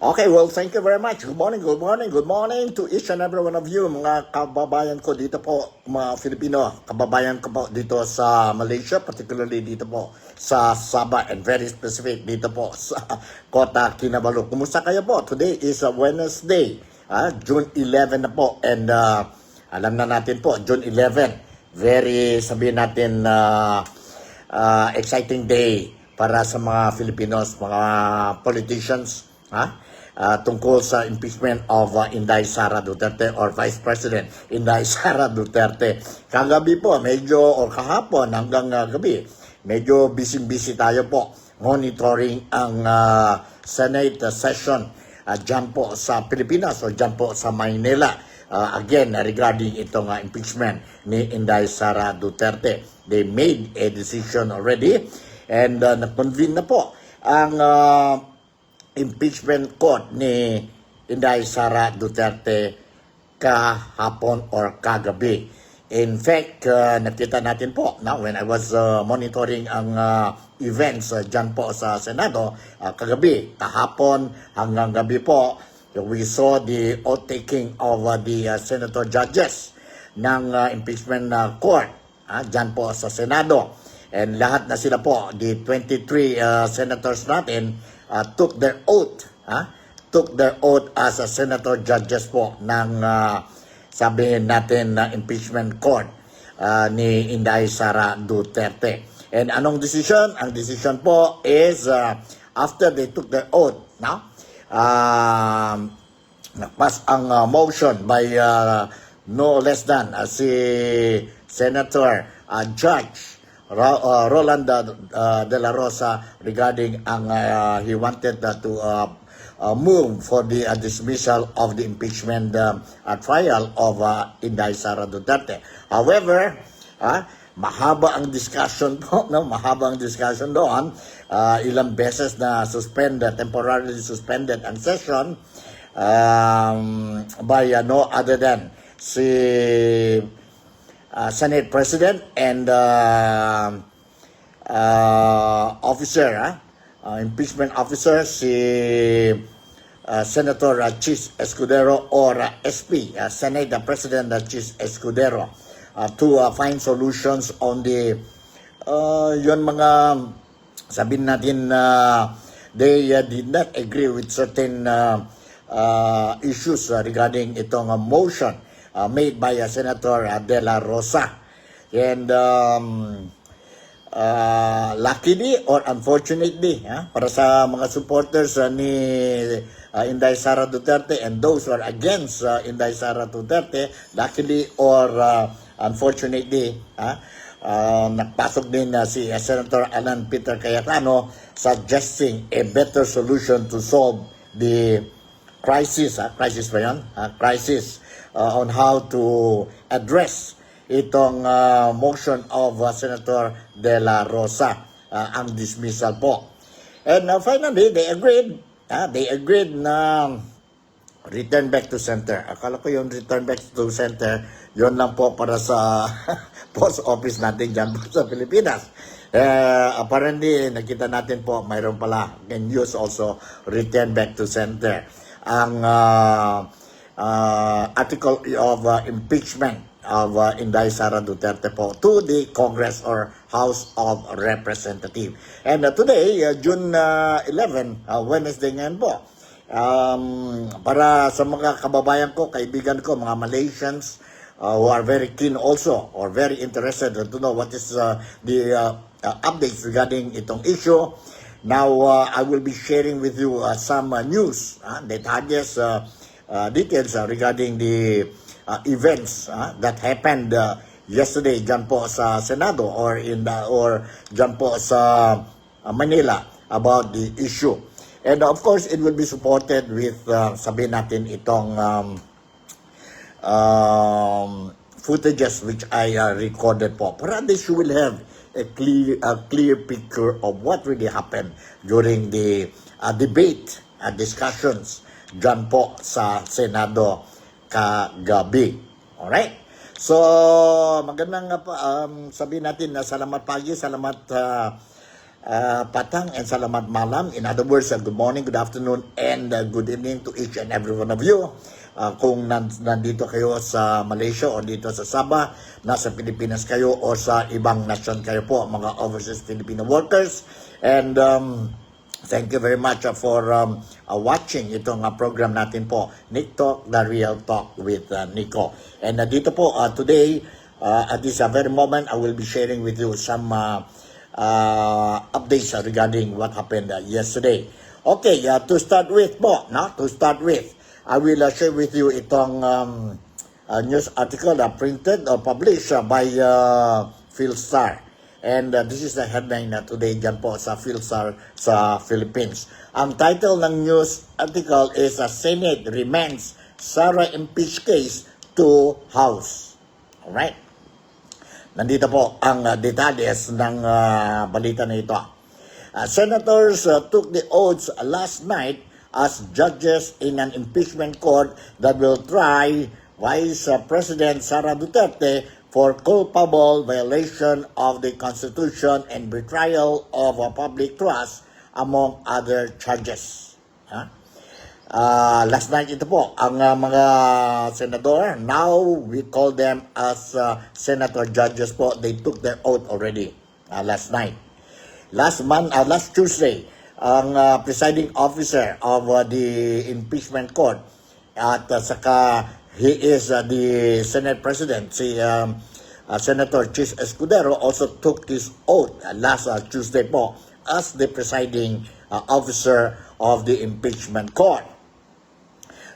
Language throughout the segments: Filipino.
Okay, well, thank you very much. Good morning, good morning, good morning to each and every one of you, mga kababayan ko dito po, mga Filipino, kababayan ko po dito sa Malaysia, particularly dito po sa Sabah, and very specific dito po sa Kota Kinabalu. Kumusta kayo po? Today is Wednesday, June 11 na po, and alam na natin po, June 11, very, sabihin natin, exciting day para sa mga Filipinos, mga politicians, tungkol sa impeachment of Inday Sara Duterte or Vice President Inday Sara Duterte. Kagabi po, or kahapon hanggang gabi, medyo busy tayo po monitoring ang Senate session dyan po sa Pilipinas o dyan po sa Maynila. Again, regarding itong impeachment ni Inday Sara Duterte. They made a decision already and na-convene na po ang impeachment court ni Inday Sara Duterte kahapon or kagabi. In fact, nakita natin po, when I was monitoring ang events dyan po sa Senado, kagabi, kahapon hanggang gabi po, we saw the oath-taking of the senator judges ng impeachment court dyan po sa Senado. And lahat na sila po, the 23 senators natin, took their oath as a senator judges po ng sabihin natin na impeachment court ni Inday Sara Duterte. And anong decision? Ang decision po is after they took their oath, nagpas ang motion by no less than si Senator Judge Roland de la Rosa regarding ang he wanted to move for the dismissal of the impeachment trial of Inday Sara Duterte. However, mahaba ang discussion po, mahaba ang discussion doon. Ilang beses na temporarily suspended ang session by no other than si Senate President and impeachment officer, si Senator Chis Escudero or SP, Senate President Chis Escudero, to find solutions on the yun mga sabihin natin they did not agree with certain issues regarding itong motion made by Senator De La Rosa. And luckily or unfortunately, para sa mga supporters ni Inday Sara Duterte and those who are against Inday Sara Duterte, luckily or unfortunately, nagpasok din si Senator Alan Peter Cayetano suggesting a better solution to solve the crisis ba yan? Crisis on how to address itong motion of Senator De La Rosa, ang dismissal po. And finally, they agreed na return back to center. Akala ko yung return back to center, yun lang po para sa post office natin dyan po sa Pilipinas. Apparently, nakita natin po, mayroon pala, can use also return back to center. Ang article of impeachment of Inday Sara Duterte po to the Congress or House of Representatives. And today, June 11, Wednesday ngayon po, para sa mga kababayan ko, kaibigan ko, mga Malaysians who are very keen also or very interested to know what is the updates regarding itong issue. Now, I will be sharing with you some news, detalles, details regarding the events that happened yesterday dyan po sa Senado or dyan po sa Manila about the issue. And of course, it will be supported with, sabihin natin, itong footages which I recorded po. Para this you will have a clear picture of what really happened during the debate, discussions dyan po sa Senado kagabi. Alright? So, magandang sabihin natin na salamat pagi, salamat patang and salamat malam. In other words, good morning, good afternoon, and good evening to each and every one of you. Kung nandito kayo sa Malaysia o dito sa Sabah, nasa Pilipinas kayo o sa ibang nation kayo po, mga overseas Filipino workers. And thank you very much for watching itong program natin po, NikTok, The Real Talk with Nico. And dito po, today, at this very moment, I will be sharing with you some updates regarding what happened yesterday. Okay, to start with po, I will share with you itong news article printed or published by Philstar. And this is the headline today dyan po sa Philstar sa Philippines. Ang title ng news article is Senate remands Sara impeach case to House. Alright? Nandito po ang detalles ng balita na ito. Senators took the oaths last night as judges in an impeachment court that will try Vice President Sara Duterte for culpable violation of the Constitution and betrayal of public trust, among other charges. Last night ito po, ang mga senador, now we call them as senator judges po, they took their oath already last night. Last Tuesday, ang presiding officer of the impeachment court at saka he is the Senate President, si Senator Chis Escudero, also took his oath last Tuesday po as the presiding officer of the impeachment court.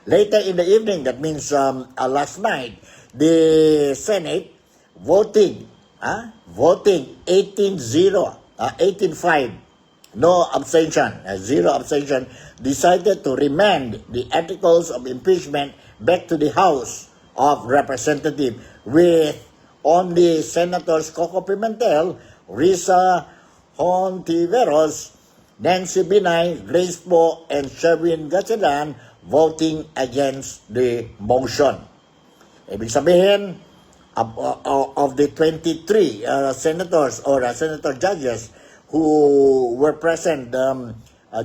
Later in the evening, that means last night, the Senate voting 18-5, no abstention, 0 abstention, decided to remand the articles of impeachment back to the House of Representatives with only Senators Coco Pimentel, Risa Hontiveros, Nancy Binay, Grace Poe, and Sherwin Gatchalian voting against the motion. Ibig sabihin, of the 23 senators or senator judges who were present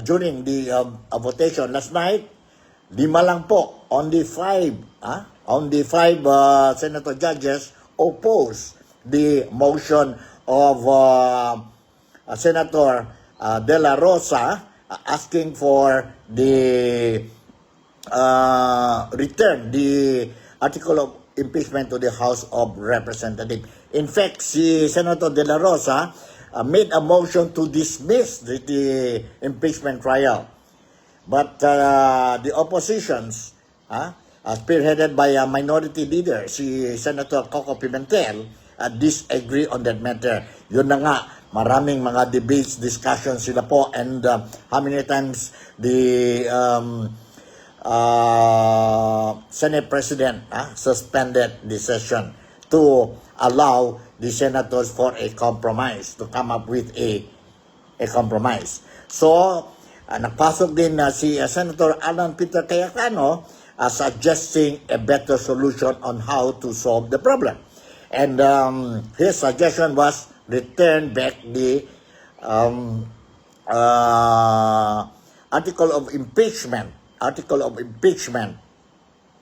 during the votation last night, 5 lang po, only 5 senator judges oppose the motion of Senator De La Rosa asking for the return the article of impeachment to the House of Representatives. In fact, si Senator De La Rosa made a motion to dismiss the impeachment trial. But the oppositions, spearheaded by a minority leader, si Senator Coco Pimentel, disagree on that matter. Yun na nga, maraming mga debates, discussions sila po, and how many times the Senate President suspended the session to allow the senators for a compromise, to come up with a compromise. So, nagpasok din si Senator Alan Peter Cayetano suggesting a better solution on how to solve the problem. And his suggestion was return back the article of impeachment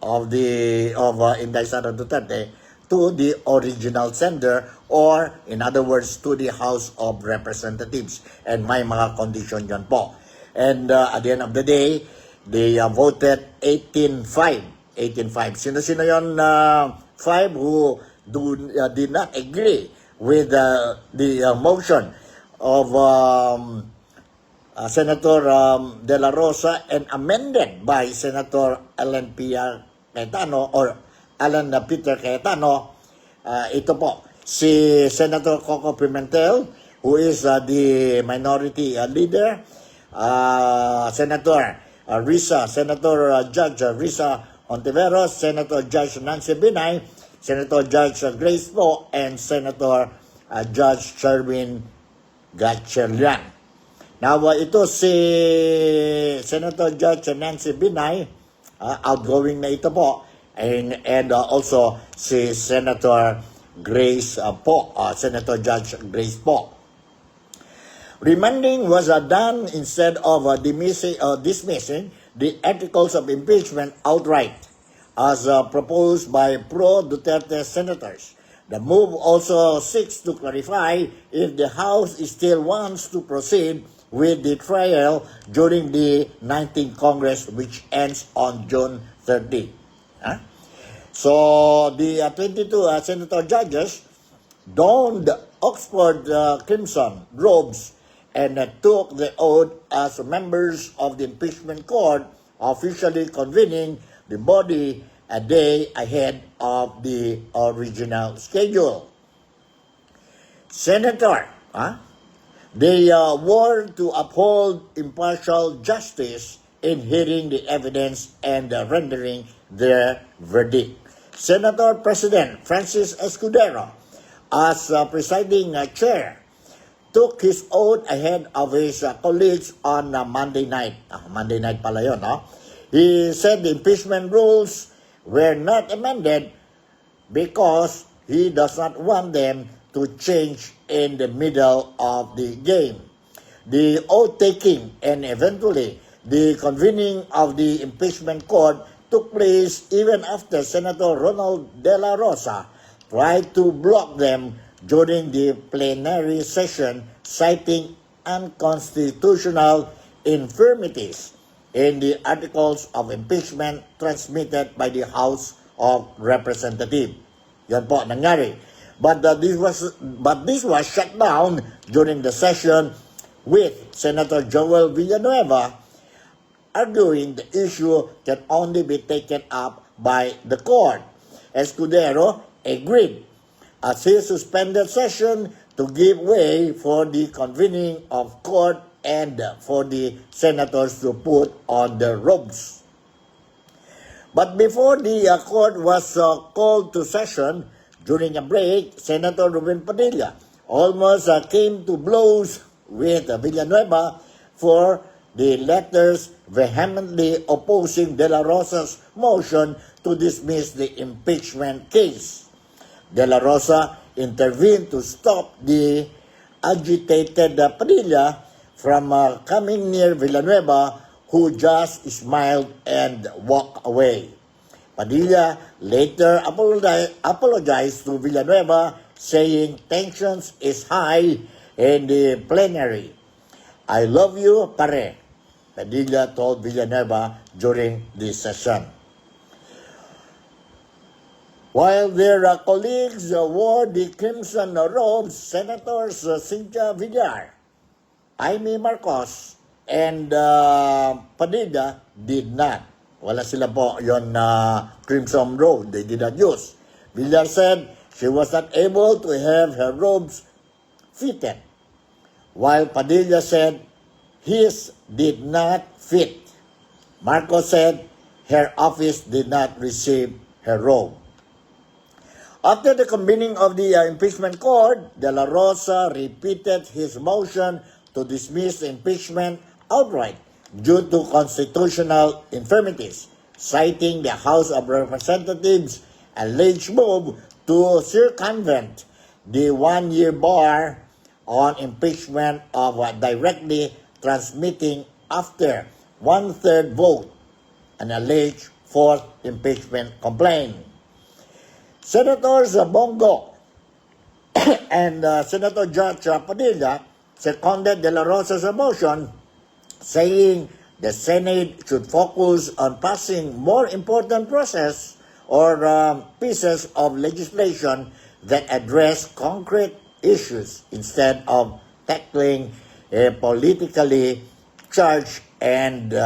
of Inday Sara Duterte to the original sender, or in other words, to the House of Representatives. And may mga condition yan po. And at the end of the day, they voted 18-5. Sino-sino yon 5 who did not agree with the motion of Senator De La Rosa and amended by Senator Alan Peter Cayetano. Ito po, si Senator Coco Pimentel, who is the minority leader, Senator Judge Risa Hontiveros, Senator Judge Nancy Binay, Senator Judge Grace Poe, and Senator Judge Sherwin Gatchalian. Now, ito si Senator Judge Nancy Binay, outgoing na ito po, and also si Senator Grace Poe, Senator Judge Grace Poe. Remanding was done instead of dismissing the articles of impeachment outright, as proposed by pro-Duterte senators. The move also seeks to clarify if the House still wants to proceed with the trial during the 19th Congress, which ends on June 30. Huh? So the 22 senator judges donned Oxford crimson robes and took the oath as members of the impeachment court, officially convening the body a day ahead of the original schedule. Senator, they were to uphold impartial justice in hearing the evidence and rendering their verdict. Senator President Francis Escudero, as presiding chair, took his oath ahead of his colleagues on Monday night. Monday night pala yun, no? He said the impeachment rules were not amended because he does not want them to change in the middle of the game. The oath-taking and eventually the convening of the impeachment court took place even after Senator Ronald De La Rosa tried to block them during the plenary session, citing unconstitutional infirmities in the articles of impeachment transmitted by the House of Representatives. Yan po nangyari. But this was shut down during the session, with Senator Joel Villanueva arguing the issue can only be taken up by the court. Escudero agreed as he suspended session to give way for the convening of court and for the senators to put on their robes. But before the court was called to session, during a break, Senator Ruben Padilla almost came to blows with Villanueva for the letters vehemently opposing De La Rosa's motion to dismiss the impeachment case. De La Rosa intervened to stop the agitated Padilla from coming near Villanueva, who just smiled and walked away. Padilla later apologized to Villanueva, saying tensions is high in the plenary. I love you, pare, Padilla told Villanueva during this session. While their colleagues wore the crimson robes, Senators Cynthia Villar, Jaime Marcos, and Padilla did not. Wala sila po yon crimson robe. They did not use. Villar said she was not able to have her robes fitted, while Padilla said his did not fit. Marcos said her office did not receive her robe. After the convening of the impeachment court, De La Rosa repeated his motion to dismiss the impeachment outright due to constitutional infirmities, citing the House of Representatives' alleged move to circumvent the one-year bar on impeachment of directly transmitting after one-third vote an alleged fourth impeachment complaint. Senators Bongo and Senator Judge Padilla seconded De La Rosa's motion, saying the Senate should focus on passing more important process or pieces of legislation that address concrete issues instead of tackling politically charged and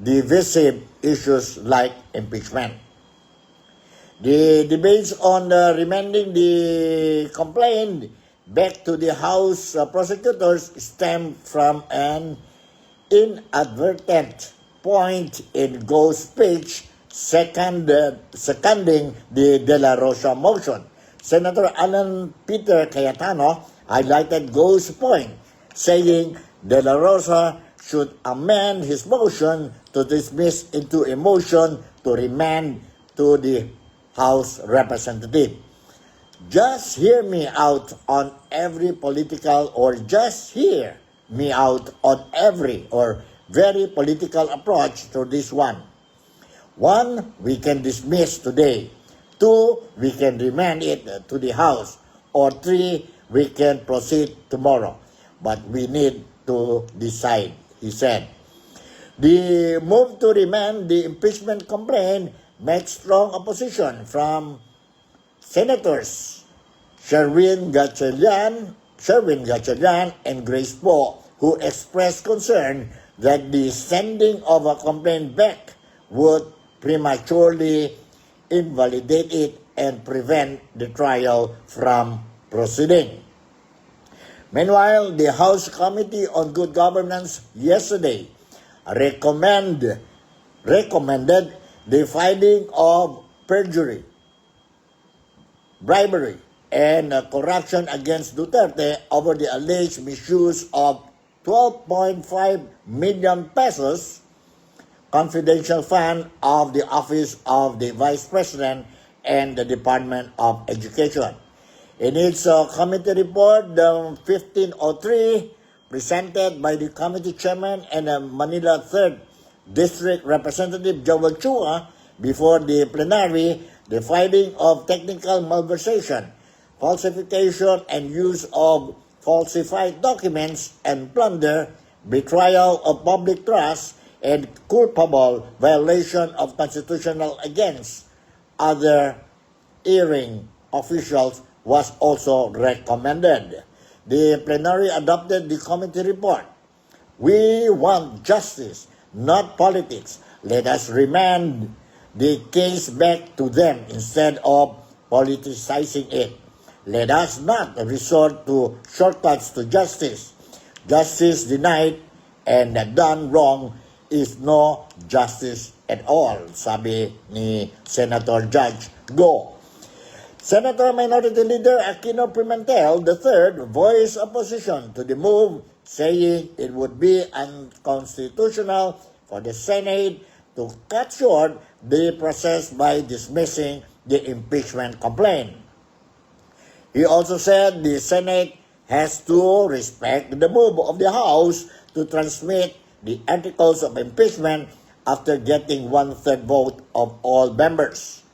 divisive issues like impeachment. The debates on remanding the complaint back to the House prosecutors stemmed from an inadvertent point in Go's speech seconding the De La Rosa motion. Senator Alan Peter Cayetano highlighted Go's point, saying De La Rosa should amend his motion to dismiss into a motion to remand to the House representative. Just hear me out on every political, or just hear me out on every or very political approach to this one. One, we can dismiss today. Two, we can remand it to the House. Or three, we can proceed tomorrow. But we need to decide, he said. The move to remand the impeachment complaint makes strong opposition from Senators Sherwin Gatchalian and Grace Poe, who expressed concern that the sending of a complaint back would prematurely invalidate it and prevent the trial from proceeding. Meanwhile, the House Committee on Good Governance yesterday recommended the filing of perjury, bribery, and corruption against Duterte over the alleged misuse of 12.5 million pesos confidential fund of the Office of the Vice President and the Department of Education. In its committee report, the 1503, presented by the committee chairman and Manila 3rd District Representative Joel Chua before the plenary, the filing of technical malversation, falsification and use of falsified documents and plunder, betrayal of public trust, and culpable violation of constitutional against other erring officials was also recommended. The plenary adopted the committee report. We want justice, not politics. Let us remand the case back to them instead of politicizing it. Let us not resort to shortcuts to justice. Justice denied and done wrong is no justice at all, sabi ni Senator Judge Go. Senator Minority Leader Aquino Pimentel III voiced opposition to the move, saying it would be unconstitutional for the Senate to cut short the process by dismissing the impeachment complaint. He also said the Senate has to respect the move of the House to transmit the articles of impeachment after getting one-third vote of all members.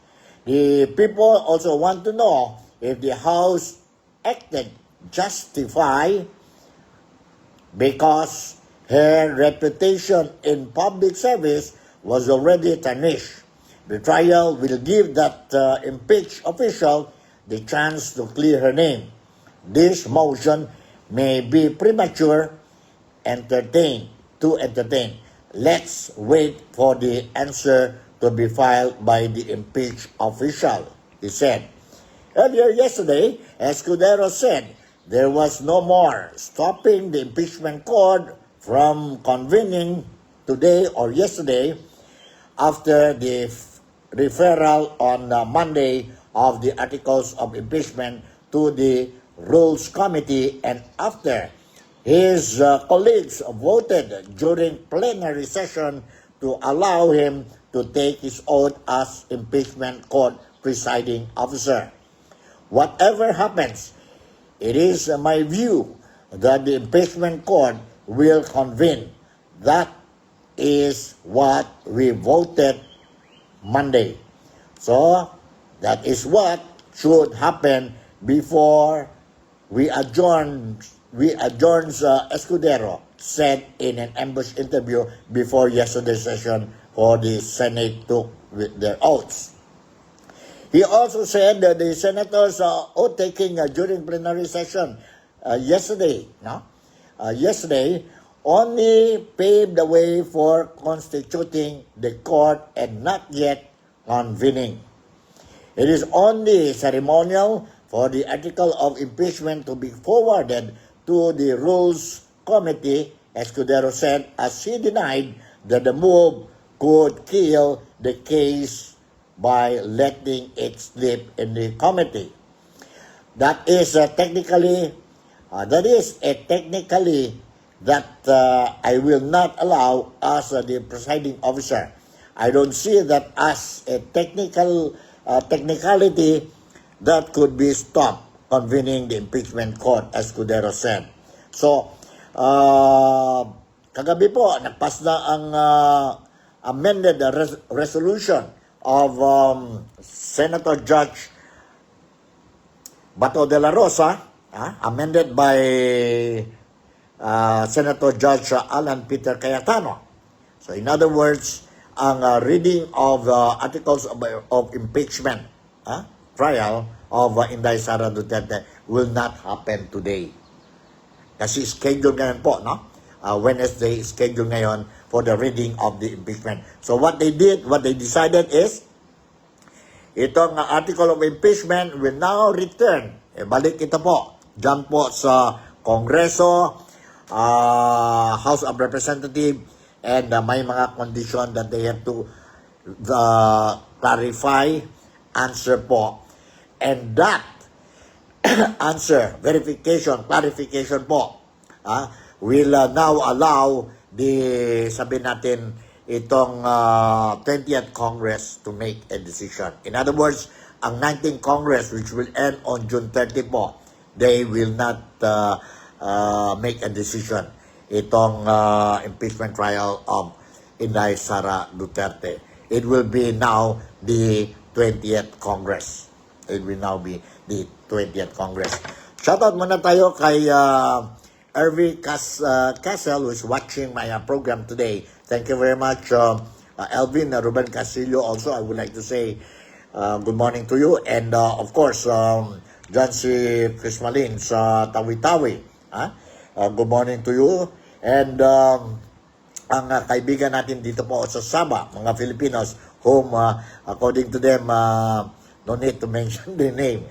The people also want to know if the House acted justified because her reputation in public service was already tarnished. The trial will give that impeached official the chance to clear her name. This motion may be premature to entertain. Let's wait for the answer to be filed by the impeached official, he said. Earlier yesterday, Escudero said there was no more stopping the impeachment court from convening today or yesterday after the referral on Monday of the articles of impeachment to the Rules Committee and after his colleagues voted during plenary session to allow him to take his oath as impeachment court presiding officer. Whatever happens, it is my view that the impeachment court will convene. That is what we voted Monday. So, that is what should happen before we adjourn Escudero said in an ambush interview before yesterday's session for the Senate took with their oaths. He also said that the senators' oath-taking during plenary session yesterday only paved the way for constituting the court and not yet convening. It is only ceremonial for the article of impeachment to be forwarded to the Rules Committee, Escudero said, as he denied that the move could kill the case by letting it slip in the committee. That is a technically that I will not allow as the presiding officer. I don't see that as a technicality that could be stopped convening the impeachment court, Escudero said. So, kagabi po, nagpas na ang amended resolution of Senator Judge Bato de la Rosa, amended by Senator Judge Alan Peter Cayetano. So in other words, ang reading of articles of impeachment trial of Inday Sara Duterte will not happen today. Kasi schedule ngayon po, no? Wednesday schedule ngayon for the reading of the impeachment. So what they decided is, itong article of impeachment will now return. Balik ito po. Diyan po sa Kongreso, House of Representatives, and may mga condition that they have to clarify, answer po. And that answer, verification, clarification po, will now allow sabihin natin, itong 20th Congress to make a decision. In other words, ang 19th Congress, which will end on June 30 po, they will not make a decision. Itong impeachment trial of Inday Sara Duterte. It will be now the 20th Congress. It will now be the 20th Congress. Shoutout muna tayo kay Ervi Castle, who is watching my program today. Thank you very much, Elvin, Ruben Castillo. Also, I would like to say good morning to you. And of course, John C. Crismalin sa Tawi-Tawi. Good morning to you. And ang kaibigan natin dito po sa Sabah, mga Filipinos, whom according to them, no need to mention the name.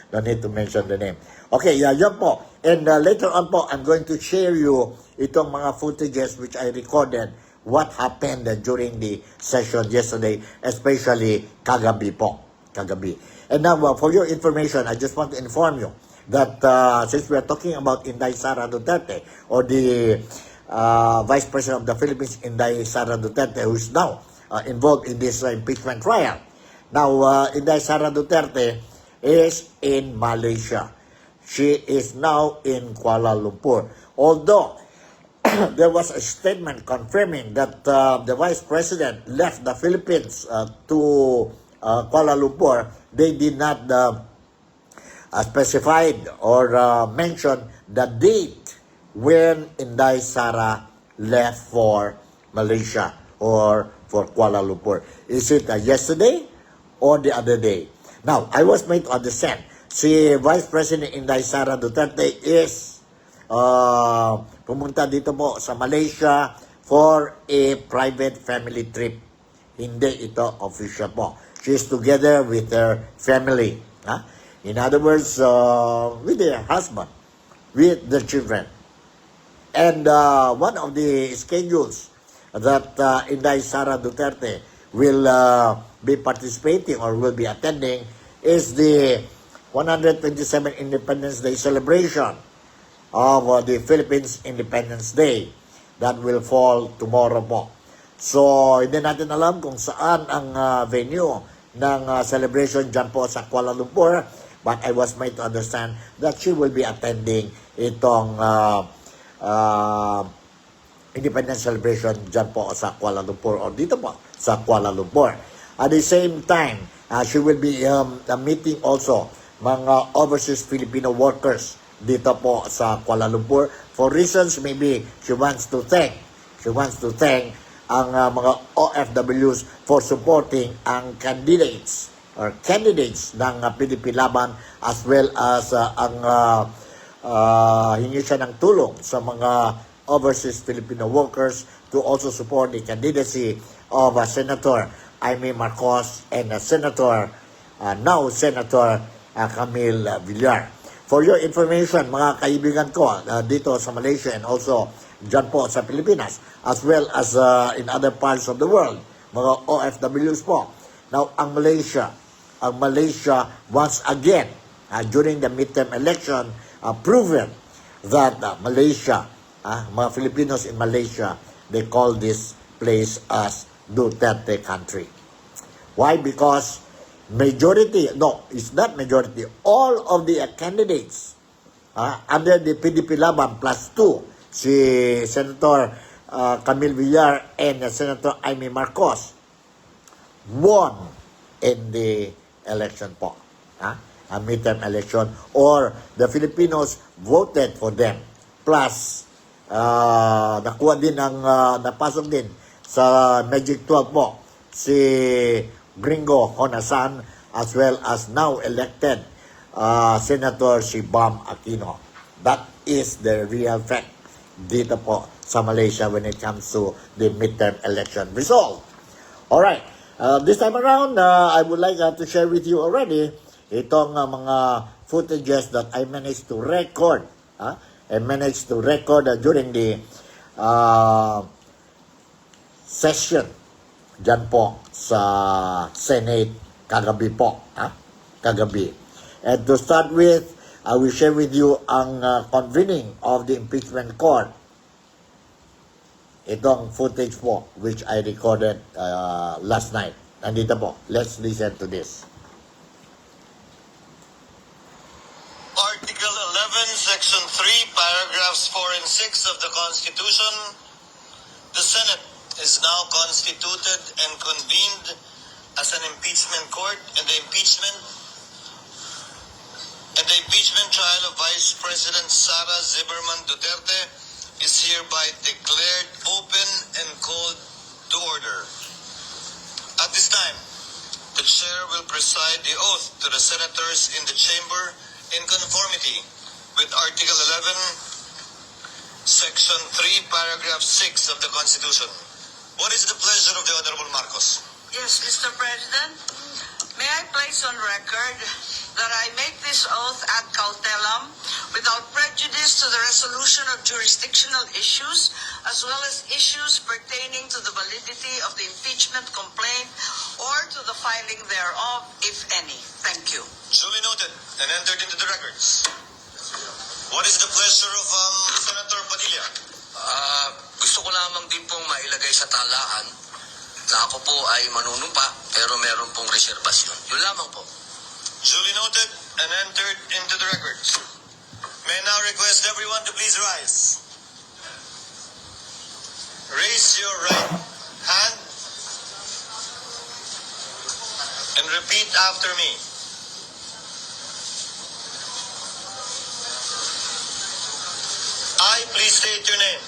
No need to mention the name. Okay, yan po. And later on po, I'm going to share you itong mga footages which I recorded what happened during the session yesterday, especially kagabi po. Kagabi. And now, for your information, I just want to inform you that since we are talking about Inday Sara Duterte, or the Vice President of the Philippines, Inday Sara Duterte, who is now involved in this impeachment trial. Now, Inday Sara Duterte is in Malaysia. She is now in Kuala Lumpur. Although there was a statement confirming that the Vice President left the Philippines to Kuala Lumpur, they did not specify or mention the date when Inday Sara left for Malaysia or for Kuala Lumpur. Is it yesterday or the other day? Now, I was made to understand, si Vice President Inday Sara Duterte is pumunta dito po sa Malaysia for a private family trip. Hindi ito official po. She is together with her family. In other words, with her husband, with the children. And one of the schedules that Inday Sara Duterte will be participating or will be attending is the 127th Independence Day celebration of the Philippines Independence Day that will fall tomorrow po. So, hindi natin alam kung saan ang venue ng celebration dyan po sa Kuala Lumpur, but I was made to understand that she will be attending itong Independence celebration dyan po sa Kuala Lumpur or dito po sa Kuala Lumpur. At the same time, she will be meeting also mga overseas Filipino workers dito po sa Kuala Lumpur for reasons maybe she wants to thank ang mga OFWs for supporting ang candidates ng PDP Laban, as well as ang hingi siya ng tulong sa mga overseas Filipino workers to also support the candidacy of Senator Jaime Marcos and now Senator Camille Villar. For your information, mga kaibigan ko dito sa Malaysia and also dyan po sa Pilipinas, as well as in other parts of the world, mga OFWs po. Now, ang Malaysia once again, during the midterm election, proven that Malaysia, mga Filipinos in Malaysia, they call this place as Duterte country. Why? Because it's not majority. All of the candidates under the PDP Laban plus 2 si Senator Camille Villar and Senator Amy Marcos won in the election po. A midterm election, or the Filipinos voted for them. Plus, nakuha din napasok din sa Magic 12 po si Gringo Honasan, as well as now elected Senator si Bam Aquino. That is the real fact dito po sa Malaysia when it comes to the midterm election result. Alright, this time around, I would like to share with you already itong mga footages that I managed to record. I managed to record during the session dyan po sa Senate kagabi po. Kagabi. And to start with, I will share with you ang convening of the impeachment court. Itong footage po which I recorded last night. Nandito po. Let's listen to this. Article 11, Section 3, Paragraphs 4 and 6 of the Constitution, the Senate is now constituted and convened as an impeachment court, and the impeachment trial of Vice President Sara Zimmerman Duterte is hereby declared open and called to order. At this time, the Chair will preside the oath to the senators in the chamber in conformity with Article 11, Section 3, Paragraph 6 of the Constitution. What is the pleasure of the Honorable Marcos? Yes, Mr. President, may I place on record that I make this oath ad cautelam without prejudice to the resolution of jurisdictional issues as well as issues pertaining to the validity of the impeachment complaint or to the filing thereof, if any. Thank you. Duly noted and entered into the records. What is the pleasure of Senator Padilla? Gusto ko lamang din pong mailagay sa talaan na ako po ay manunumpa pero meron pong reserbasyon. Yun lamang po. Duly noted and entered into the records. May I now request everyone to please rise. Raise your right hand and repeat after me. I, please state your name.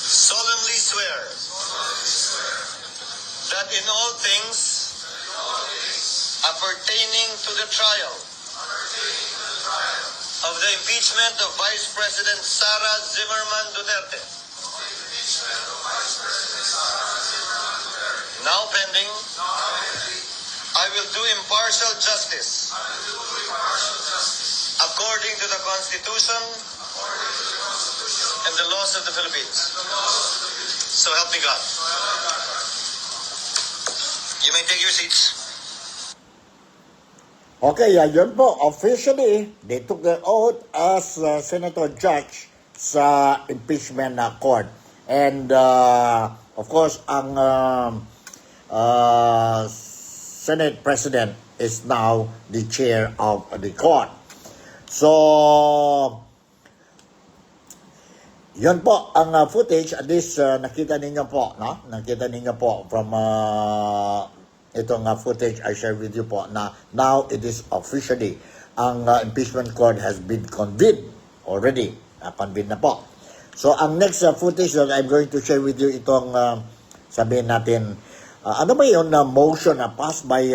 Solemnly swear that in all things appertaining to the trial of the impeachment of Vice President Sara Zimmerman Duterte, now pending, I will do impartial justice according to the Constitution and the laws of the Philippines. So help me God. You may take your seats. Okay, yun po. Officially, they took the oath as Senator Judge sa impeachment court. And, of course, ang Senate President is now the chair of the court. So, yun po ang footage. At least nakita ninyo po, no? Nakita ninyo po from itong footage I share with you po na now it is officially ang impeachment court has been convened already. Convened na po. So, ang next footage that I'm going to share with you itong sabihin natin, ano ba yun na motion na passed by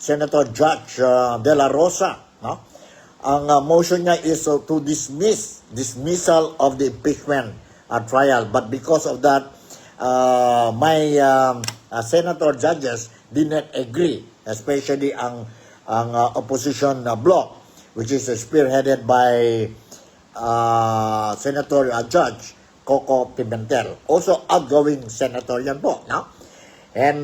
Senator Judge De La Rosa, no? Ang motion niya is to dismissal of the impeachment trial. But because of that, my senator judges did not agree, especially ang opposition bloc, which is spearheaded by Senator Judge Coco Pimentel. Also outgoing senator yan po, no? And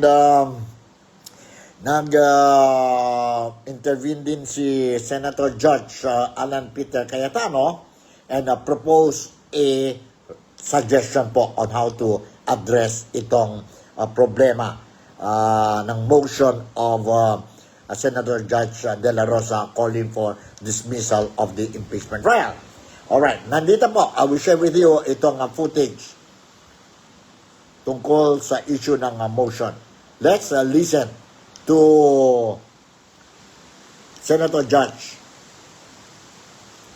nag-intervene din si Senator Judge Alan Peter Cayetano and proposed a suggestion po on how to address itong problema ng motion of Senator Judge De La Rosa calling for dismissal of the impeachment trial. Alright, nandito po, I will share with you itong footage tungkol sa issue ng motion. Let's listen to Senator Judge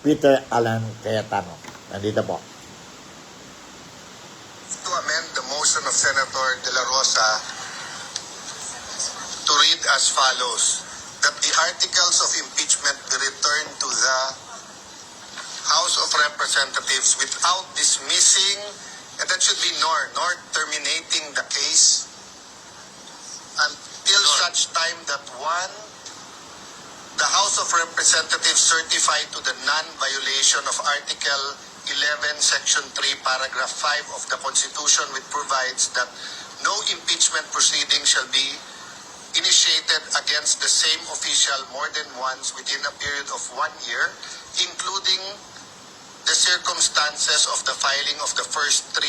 Peter Alan Cayetano. Nandito po. To amend the motion of Senator De La Rosa to read as follows, that the articles of impeachment be returned to the House of Representatives without dismissing, and that should be nor terminating the case until such time that one, the House of Representatives certify to the non-violation of Article 11, Section 3, Paragraph 5 of the Constitution, which provides that no impeachment proceeding shall be initiated against the same official more than once within a period of 1 year, including the circumstances of the filing of the first 3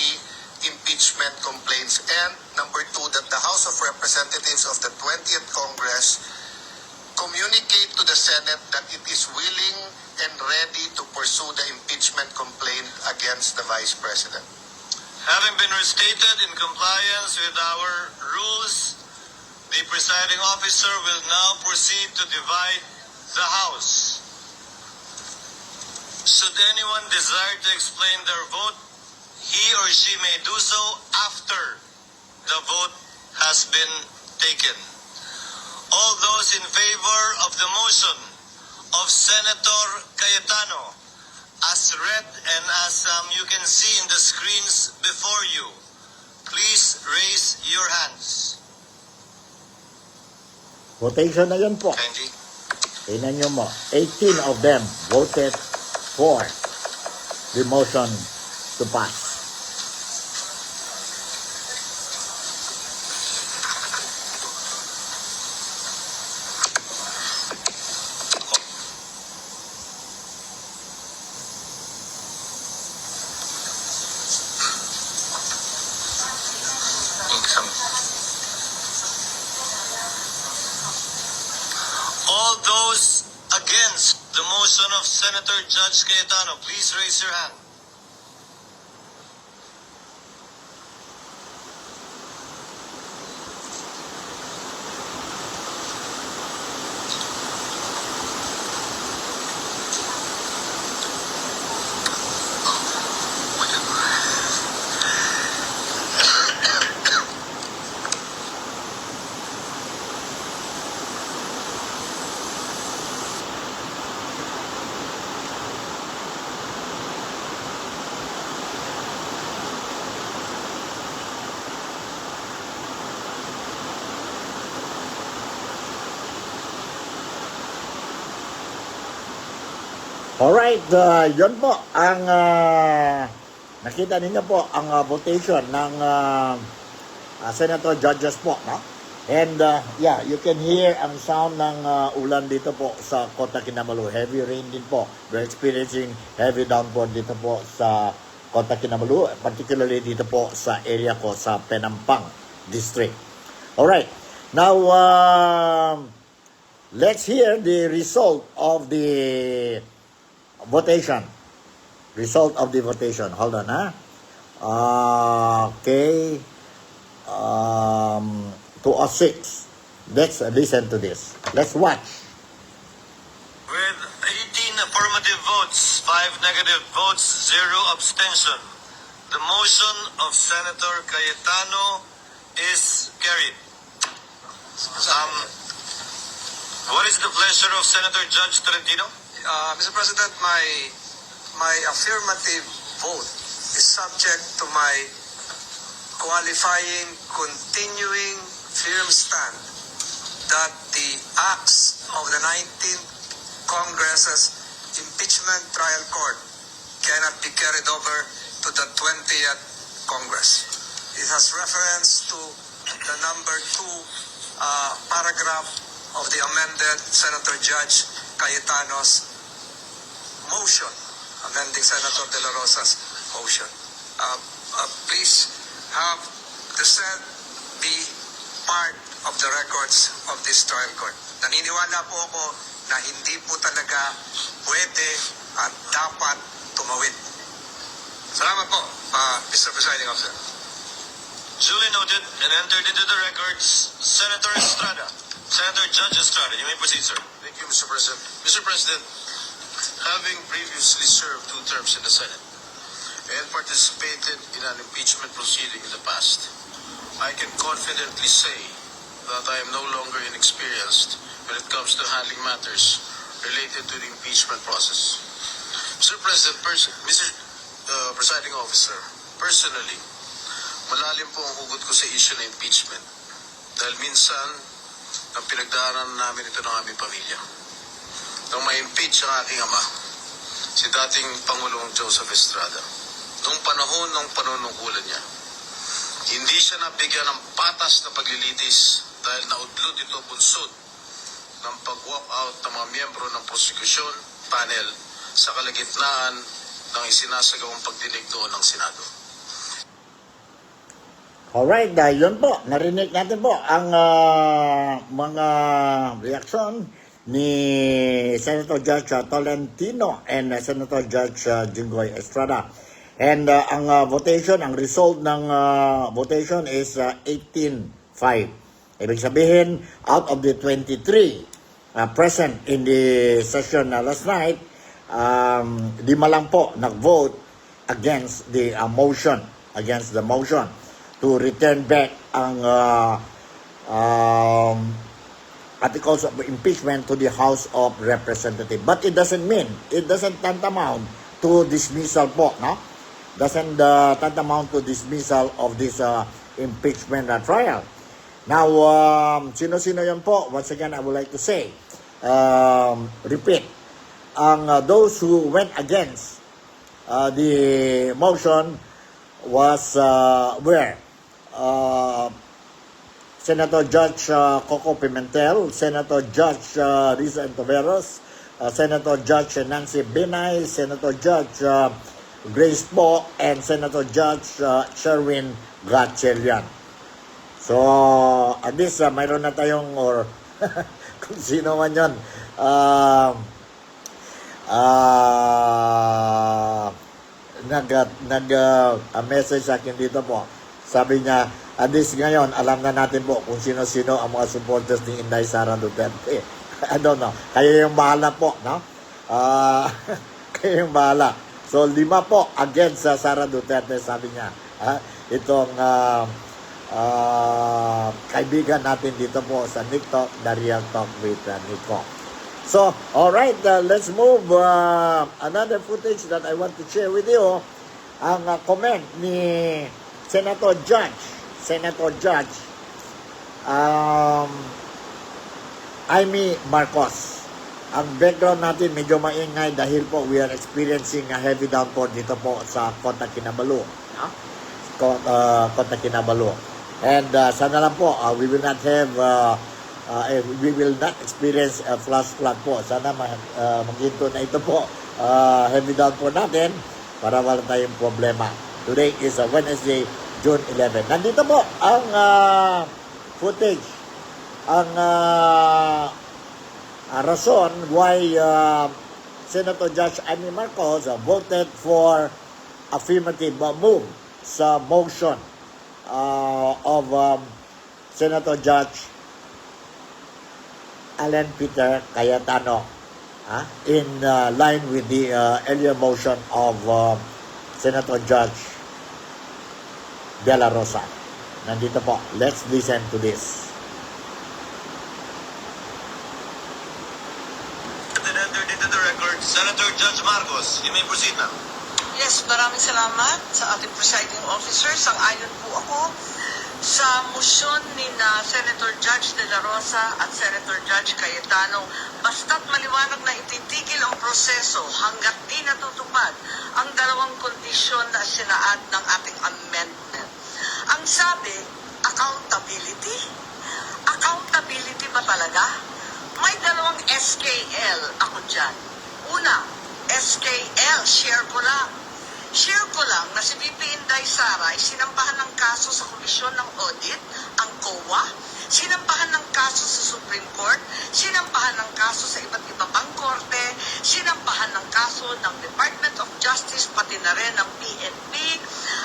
impeachment complaints. And number 2, that the House of Representatives of the 20th Congress communicate to the Senate that it is willing and ready to pursue the impeachment complaint against the Vice President. Having been restated in compliance with our rules, the presiding officer will now proceed to divide the House. Should anyone desire to explain their vote, he or she may do so after the vote has been taken. All those in favor of the motion of Senator Cayetano, as read and as you can see in the screens before you, please raise your hands. Votation na yun po. Kindly. Tingnan nyo mo, 18 of them voted for the motion to pass. All those against the motion of Senator Judge Cayetano, please raise your hand. Alright, yun po ang nakita ninyo po ang votation ng Senator Judges po, no? And yeah, you can hear ang sound ng ulan dito po sa Kota Kinabalu. Heavy rain din po. We're experiencing heavy downpour dito po sa Kota Kinabalu, particularly dito po sa area ko sa Penampang District. Alright, now let's hear the result of the votation. Result of the votation. Hold on, ha? Okay. 206. Let's listen to this. Let's watch. With 18 affirmative votes, 5 negative votes, 0 abstention, the motion of Senator Cayetano is carried. What is the pleasure of Senator Judge Tolentino? Mr. President, my affirmative vote is subject to my qualifying, continuing, firm stand that the acts of the 19th Congress's impeachment trial court cannot be carried over to the 20th Congress. It has reference to the number 2 paragraph of the amended Senator Judge Cayetano's motion, amending Senator De La Rosa's motion. Please have the said be part of the records of this trial court. Naniniwala po ako na hindi po talaga pwede at dapat tumawid. Salamat po, Mr. Presiding Officer. Duly noted and entered into the records, Senator Estrada. Senator Judge Estrada, you may proceed, sir. Thank you, Mr. President. Mr. President, having previously served 2 terms in the Senate and participated in an impeachment proceeding in the past, I can confidently say that I am no longer inexperienced when it comes to handling matters related to the impeachment process. Mr. President, Mr. Presiding Officer, personally, malalim po ang hugot ko sa issue ng impeachment dahil minsan ang pinagdaanan namin ito ng aming pamilya. Nung ma-impeach ang aking ama, si dating Pangulong Joseph Estrada, noong panahon ng panunungkulan niya, hindi siya nabigyan ng patas na paglilitis dahil naudlot ito bunsod ng pag-walk out ng mga miyembro ng prosecution panel sa kalagitnaan ng isinasagawang pagdinig doon ng Senado. Alright, yun po. Narinig natin po ang mga reaksyon ni Senator Judge Tolentino and Senator Judge Jinggoy Estrada. And ang votation, ang result ng votation is 18-5. Ibig sabihin, out of the 23 present in the session last night, 5 lang po nag-vote against the motion, to return back ang articles of impeachment to the House of Representatives. But it doesn't tantamount to dismissal po, no? Doesn't tantamount to dismissal of this impeachment trial. Now, sino-sino yun po? Once again, I would like to say, repeat, those who went against the motion was where? Senator Judge Coco Pimentel, Senator Judge Riza Antoveros, Senator Judge Nancy Binay, Senator Judge Grace Po, and Senator Judge Sherwin Gatchelian. So, at least mayroon na tayong, or kung sino man yun, nag-message sa akin dito po. Sabi niya, at least ngayon, alam na natin po kung sino-sino ang mga supporters ni Inday Sara Duterte. I don't know. Kayo yung bahala po, no? Kayo yung bahala. So, 5 po against sa Sara Duterte, sabi niya. Itong kaibigan natin dito po sa NikTok, The Real Talk with Nico. So, alright, let's move. Another footage that I want to share with you, ang comment ni Senator Judge Amy Marcos. Ang background natin medyo maingay dahil po we are experiencing a heavy downpour dito po sa Kota Kinabalu. Kota Kinabalu. And sana lang po, we will not experience a flash flood po. Sana maghinto na ito po, heavy downpour natin para wala tayong problema. Today is Wednesday, June 11. Nandito po ang footage, ang rason why Senator Judge Amy Marcos voted for affirmative move sa motion of Senator Judge Alan Peter Cayetano in line with the earlier motion of Senator Judge De La Rosa. Nandito po. Let's listen to this. And entered into the record, Senator Judge Marcos, you may proceed now. Yes, maraming salamat sa ating presiding officer. Sang-ayon po ako sa motion ni Senator Judge De La Rosa at Senator Judge Cayetano. Basta't maliwanag na ititigil ang proseso hanggat di natutupad ang 2 kondisyon na sinaad ng ating amendment. Ang sabi, accountability? Accountability ba talaga? May 2 SKL ako dyan. Una, SKL, share ko lang na si VP Inday Sara ay sinampahan ng kaso sa Komisyon ng Audit, ang COA, sinampahan ng kaso sa Supreme Court, sinampahan ng kaso sa iba't iba pang korte, sinampahan ng kaso ng Department of Justice, pati na rin ng PNP,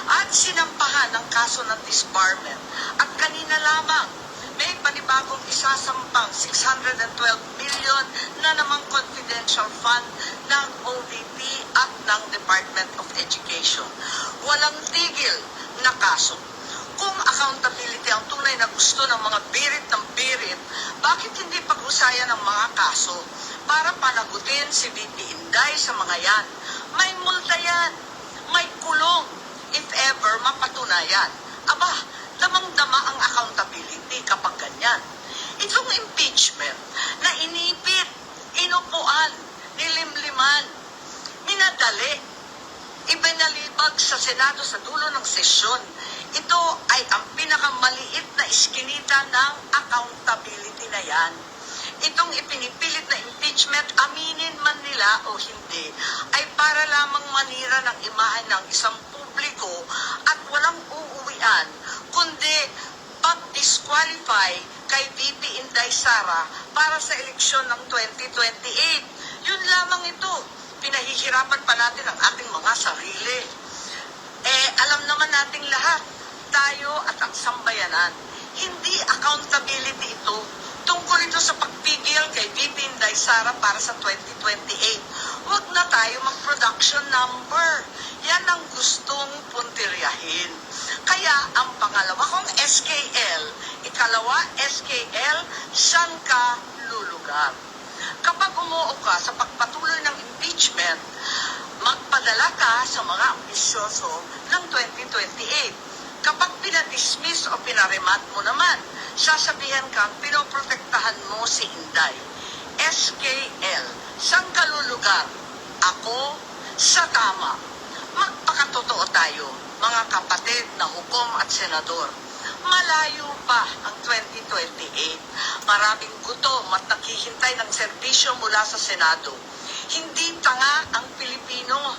at sinampahan ng kaso ng disbarment. At kanina lamang, may panibagong isasampang 612 million na namang confidential fund ng OVP at ng Department of Education. Walang tigil na kaso. Kung accountability ang tunay na gusto ng mga birit ng birit, bakit hindi pag-usayan ang mga kaso para panagutin si VP Inday sa mga yan? May multa yan, may kulong if ever mapatunayan. Aba, damang-dama ang accountability kapag ganyan. Itong impeachment na inipit, inupuan, nilimliman, minadali, ibinalibag sa Senado sa dulo ng sesyon. Ito ay ang pinakamaliit na iskinita ng accountability na yan. Itong ipinipilit na impeachment, aminin man nila o hindi, ay para lamang manira ng imahe ng isang publiko at walang uuwian, kundi pag-disqualify kay VP Inday Sara para sa eleksyon ng 2028. Yun lamang ito. Pinahihirapan pa natin ang ating mga sarili. Alam naman nating lahat, tayo at ang sambayanan, hindi accountability ito. Tungkol ito sa pagpigil kay VP Inday Sara para sa 2028. Huwag na tayo mag-production number. Yan ang gustong puntiryahin. Kaya ang pangalawa kong SKL, ikalawa SKL, saan ka lulugar? Kapag umuo ka sa pagpatuloy ng impeachment, magpadala ka sa mga ambisyoso ng 2028. Kapag pinadismiss o pinaremand mo naman, sasabihan kang pinoprotektahan mo si Inday. SKL, saan ka lulugar? Ako sa tama. Magpakatotoo tayo, mga kapatid na hukom at senador. Malayo pa ang 2028. Maraming gutom at naghihintay ng serbisyo mula sa Senado. Hindi tanga ang Pilipino.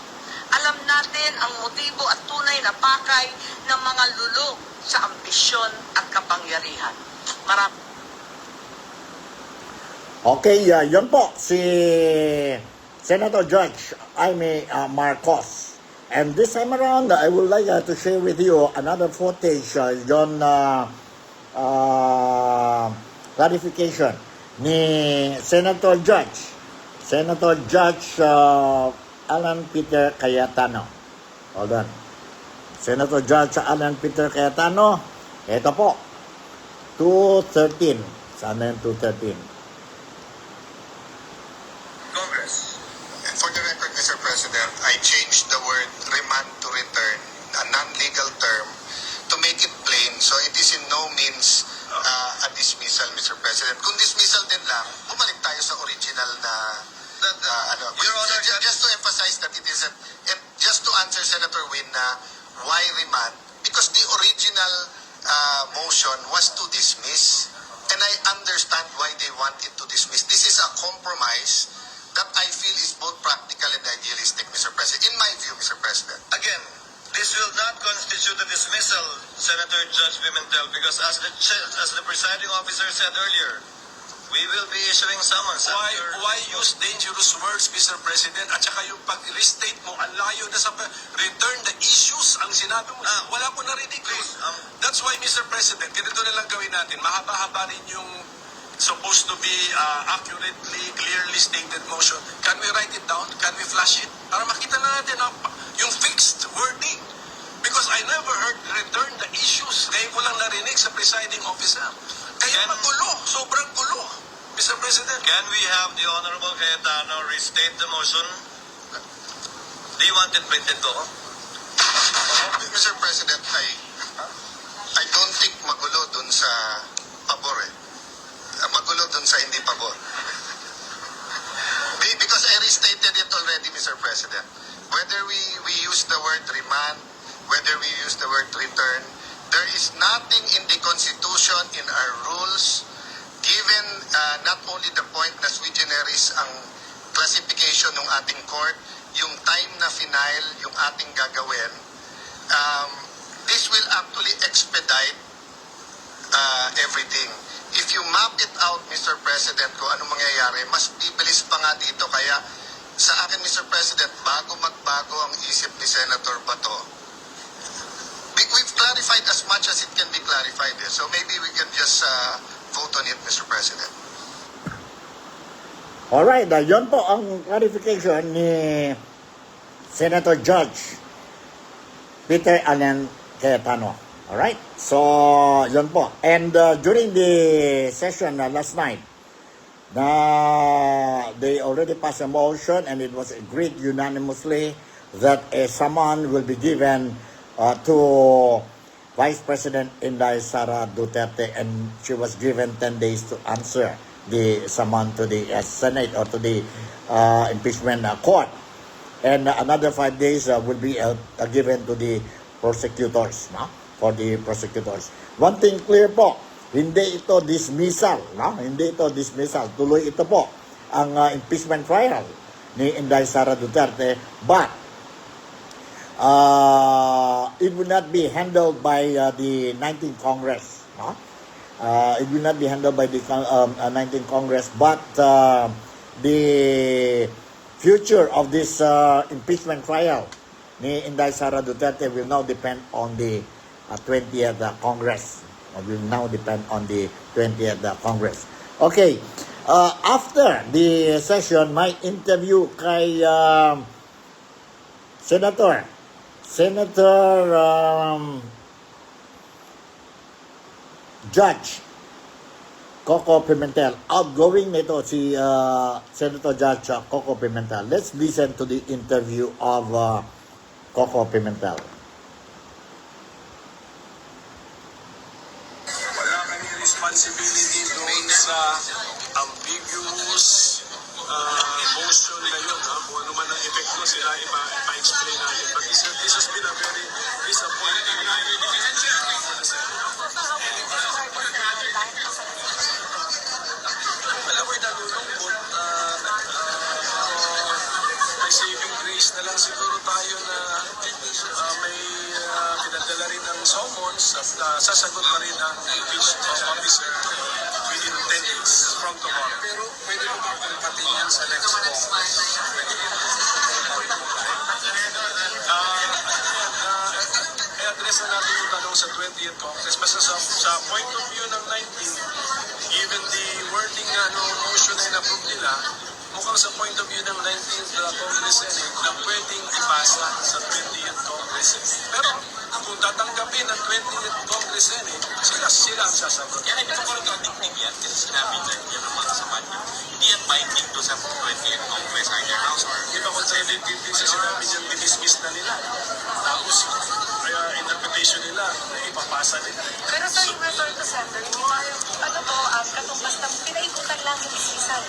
Alam natin ang motibo at tunay na pakay ng mga lulong sa ambisyon at kapangyarihan. Okay, yun po si Senator Judge Jaime Marcos. And this time around, I would like to share with you another footage, yon clarification ni Senator Judge Alan Peter Cayetano. Hold on. Senator Judge Alan Peter Cayetano. Ito po. 213. Sana yung 213. Congress. And for the record, Mr. President, I changed the word remand to return, a non-legal term, to make it plain. So it is in no means a dismissal, Mr. President. Kung dismissal din lang, bumalik tayo sa original na Your Honor, just to emphasize that it is and just to answer Senator Win why remand, because the original motion was to dismiss, and I understand why they wanted to dismiss. This is a compromise that I feel is both practical and idealistic, Mr. President, in my view, Mr. President. Again, this will not constitute a dismissal, Senator Judge Pimentel, because as the presiding officer said earlier, we will be issuing summons. Why use dangerous words, Mr. President? At saka yung pag-restate mo, ang layo na sa return the issues ang sinabi mo. Wala mo narinig. Please, That's why, Mr. President, ganito na lang gawin natin. Mahaba-haba rin yung supposed to be accurately, clearly stated motion. Can we write it down? Can we flash it? Para makita na natin yung fixed wording. Because I never heard return the issues. Ngayon ko lang narinig sa presiding officer. Kaya magulo, sobrang gulo, Mr. President. can we have the Honorable Cayetano restate the motion? Do you want it printed ko? Mr. President, I don't think magulo dun sa pabor magulo dun sa hindi pabor. Because I restated it already, Mr. President. Whether we use the word remand, whether we use the word return, there is nothing in the Constitution, in our rules, given not only the point na sui generis ang classification ng ating court, yung time na final, yung ating gagawin, this will actually expedite everything. if you map it out, Mr. President, kung ano mangyayari, mas bibilis pa nga dito. Kaya sa akin, Mr. President, bago magbago ang isip ni Senator Bato, we've clarified as much as it can be clarified. So maybe we can just vote on it, Mr. President. Alright, yun po ang clarification ni Senator Judge Peter Allen Cayetano. Alright, so yun po. And during the session last night, they already passed a motion and it was agreed unanimously that a summon will be given to Vice President Inday Sara Duterte, and she was given 10 days to answer the summon to the Senate or to the impeachment court. And another 5 days will be given to the prosecutors, no? For the prosecutors. One thing clear po, hindi ito dismissal, no? Hindi ito dismissal. Tuloy ito po ang impeachment trial ni Inday Sara Duterte, but it will not be handled by the 19th Congress, no? It will not be handled by the 19th Congress, but the future of this impeachment trial ni Inday Sara Duterte will now depend on the 20th Congress. Will now depend on the 20th Congress. Okay, after the session, may interview kay Senator Judge Coco Pimentel. Outgoing nito si Senator Judge Coco Pimentel. Let's listen to the interview of Coco Pimentel. Wala kami responsibility doon sa ambiguous motion na yun. Kung ano man ang epekto sila, ipa-explain natin. But this has been a very disappointing night. Alam ko'y nalulungkot. May saving grace na lang siguro tayo na may pinadala rin ng summons at sasagot na rin ang impeached officer within 10 days from tomorrow. Pero pwede mo ba pagpatin yan sa next Congress? I-address na natin yung tanong sa 20th Congress. Basta sa point of view ng 19th, given the wording na motion na in-approve nila, mukhang sa point of view ng 19th Congress Senate na pwedeng ipasa sa 20th Congress Senate. Pero kung tatanggapin ng 20th Congress Senate, sila ang sasagot. Yan ay contradicting yan kasi sinabi na yan ang mga saman niya. Hindi yan binding to sa 20th Congress either house or... Di ba contradicting din sa sinabi niyang dismiss na nila? Tapos, kaya interpretation nila na ipapasa nila. Pero sa yung return to sender, ano po, katumbas ng pinaikutan lang yung dismissal.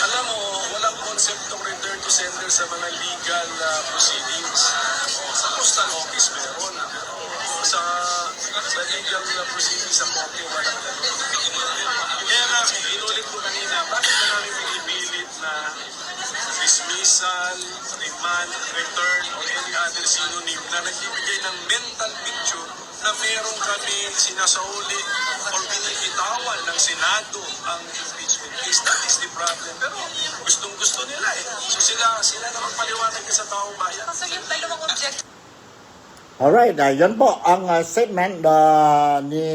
Alam mo, walang konseptong return to sender sa mga legal proceedings. Sa postal office meron. Sa legal proceedings sa korte, walang gano'n. Kaya nga, inulit ko kanina, bakit na namin pinipilit na dismissal, remand, return, or any other synonym na nagbibigay ng mental picture na meron kami sinasauli or binibitawan ng Senado ang impeachment case. That is the problem. Pero gustong-gusto nila eh. So sila na magpaliwanag sa taong bayan. So yung dalawang objective. Alright, yan po ang statement ni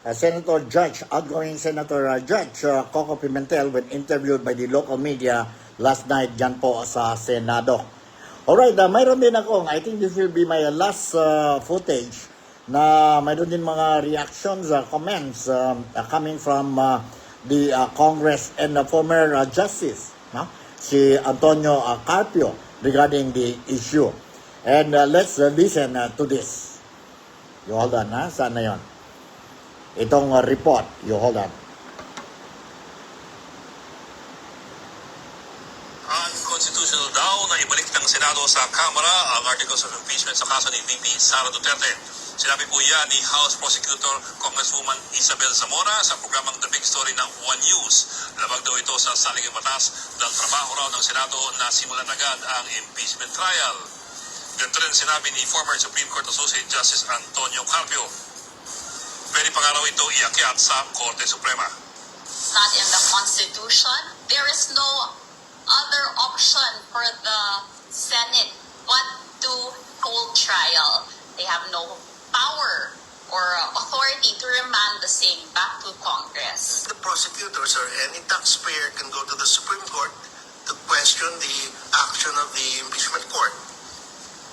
Senator Judge, outgoing Senator Judge Coco Pimentel when interviewed by the local media last night dyan po sa Senado. Alright, mayroon din ako, I think this will be my last footage na mayroon din mga reactions, comments coming from the Congress and former Justice, no? Si Antonio Carpio regarding the issue. And let's listen to this. You hold on, ha? Saan na yun? Itong report. You hold on. Unconstitutional daw na ibalik ng Senado sa Kamara ang articles of impeachment sa kaso ni VP Sara Duterte. Sinabi po yan ni House Prosecutor Congresswoman Isabel Zamora sa programang The Big Story ng One News. Labag daw ito sa saligang batas dahil trabaho raw ng Senado na simulan agad ang impeachment trial. Ganito rin sinabi ni former Supreme Court Associate Justice Antonio Carpio. pwede pa nga raw ito iakyat sa Korte Suprema. It's not in the Constitution. There is no other option for the Senate but to hold trial. They have no power or authority to remand the same back to Congress. The prosecutors or any taxpayer can go to the Supreme Court to question the action of the impeachment court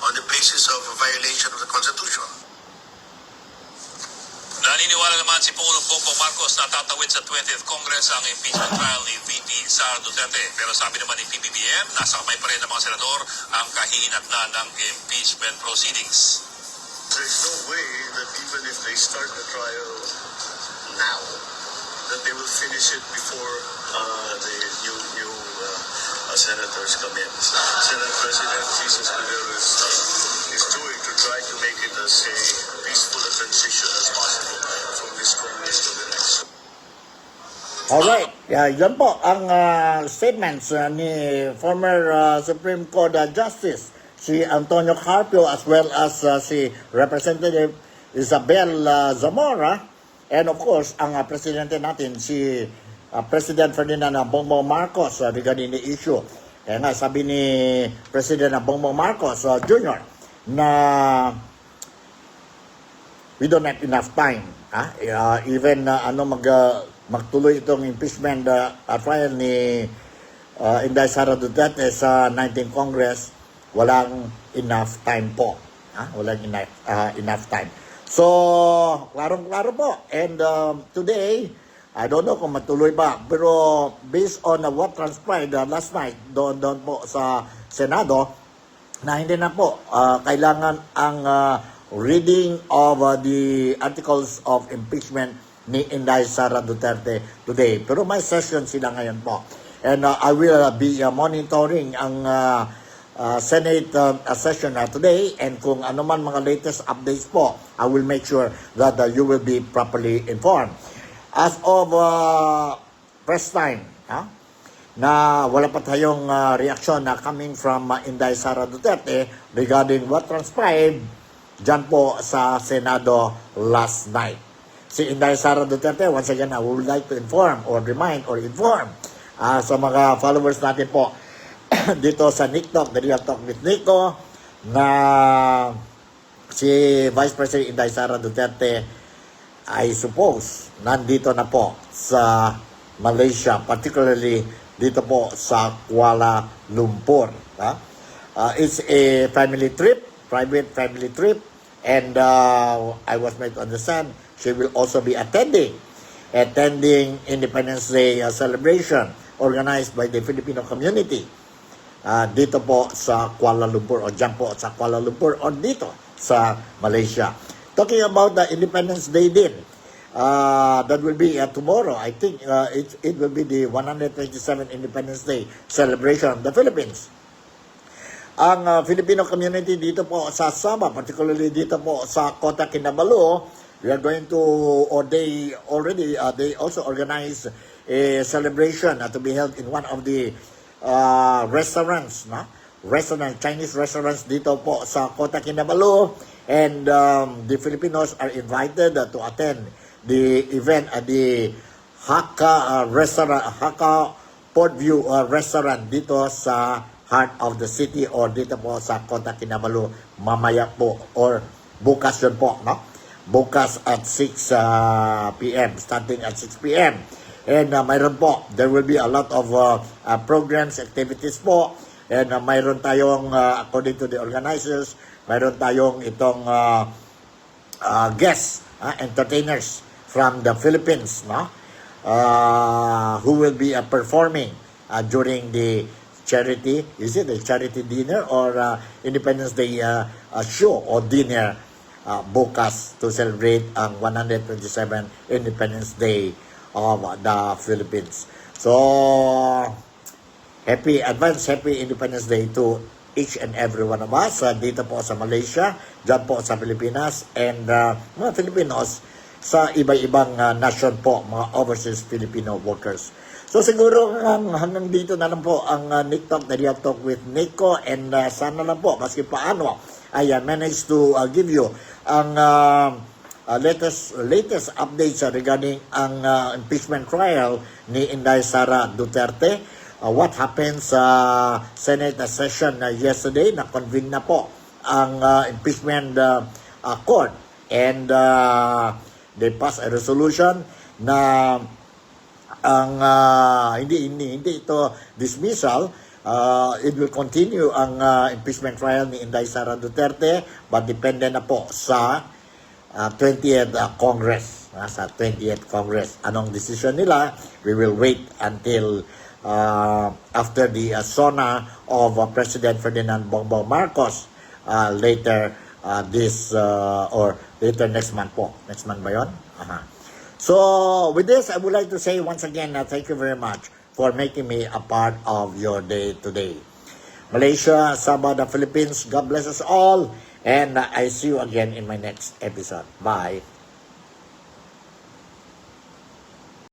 on the basis of a violation of the Constitution. Naniniwala naman si Pangulong Bongbong Marcos na tatawid sa 20th Congress ang impeachment trial ni VP Sara Duterte. Pero sabi naman ni PBBM, nasa kamay pa rin ng mga senador ang kahihinatnan ng impeachment proceedings. There's no way that even if they start the trial now, that they will finish it before the new senators come in. Senate President Jesus Cordero is doing to try to make it as a peaceful a transition as possible from this Congress to the next. Alright, yan po ang statements ni former Supreme Court Justice si Antonio Carpio as well as si Representative Isabel Zamora, and of course ang presidente natin si President Ferdinand Bongbong Marcos regarding the issue. Kaya nga sabi ni President Bongbong Marcos Jr. na we don't have enough time. Even magtuloy itong impeachment trial ni Inday Sara Duterte sa 19th Congress, walang enough time po. Walang enough time. So, klarong-klaro po. And today, I don't know kung matuloy ba, pero based on what transpired last night doon po sa Senado, na hindi na po kailangan ang reading of the articles of impeachment ni Inday Sara Duterte today. Pero may session sila ngayon po. And I will be monitoring ang Senate session today, and kung ano man mga latest updates po, I will make sure that you will be properly informed. As of press time, na wala pa tayong reaksyon na coming from Inday Sara Duterte regarding what transpired dyan po sa Senado last night. Si Inday Sara Duterte, once again, I would like to inform or remind or inform sa mga followers natin po dito sa NikTok, the Real Talk with Nico, na si Vice President Inday Sara Duterte, I suppose, nandito na po sa Malaysia, particularly dito po sa Kuala Lumpur. It's a family trip, private family trip, and I was made to understand she will also be attending Independence Day celebration organized by the Filipino community dito po sa Kuala Lumpur, o dyan po sa Kuala Lumpur, o dito sa Malaysia. Talking about the Independence Day din, that will be tomorrow. I think it will be the 127th Independence Day celebration of the Philippines. Ang Filipino community dito po sa Sabah, particularly dito po sa Kota Kinabalu, we are going to, or they also organize a celebration to be held in one of the restaurants, Chinese restaurants dito po sa Kota Kinabalu. And the Filipinos are invited to attend the event at the Hakka restaurant, Hakka Portview restaurant dito sa heart of the city, or dito po sa Kota Kinabalu mamaya po, or bukas yun po, bukas at 6 p.m. starting at 6 p.m. And mayroon po, there will be a lot of programs, activities po, and mayroon tayong according to the organizers, mayroon tayong itong guests, entertainers from the Philippines, who will be performing during the charity, is it a charity dinner or Independence Day show or dinner bukas to celebrate ang 127 Independence Day of the Philippines. So, happy Independence Day to each and every one of us dito po sa Malaysia, dyan po sa Pilipinas, and mga Filipinos sa iba-ibang nation po, mga overseas Filipino workers. So siguro hanggang dito na lang po ang NikTok, the Real Talk with Nico, and sana lang po, maski paano, I managed to give you ang latest updates regarding ang impeachment trial ni Inday Sara Duterte. What happened sa Senate session yesterday, na-convene na po ang impeachment court, and they passed a resolution na ang hindi ito dismissal. It will continue ang impeachment trial ni Inday Sara Duterte, but depende na po sa 20th Congress. Sa 20th Congress. Anong decision nila? We will wait until after the SONA of President Ferdinand Bongbong Marcos later or later next month po. Next month ba yun? So, with this, I would like to say once again, thank you very much for making me a part of your day today. Malaysia, Sabah, the Philippines, God bless us all, and I see you again in my next episode. Bye.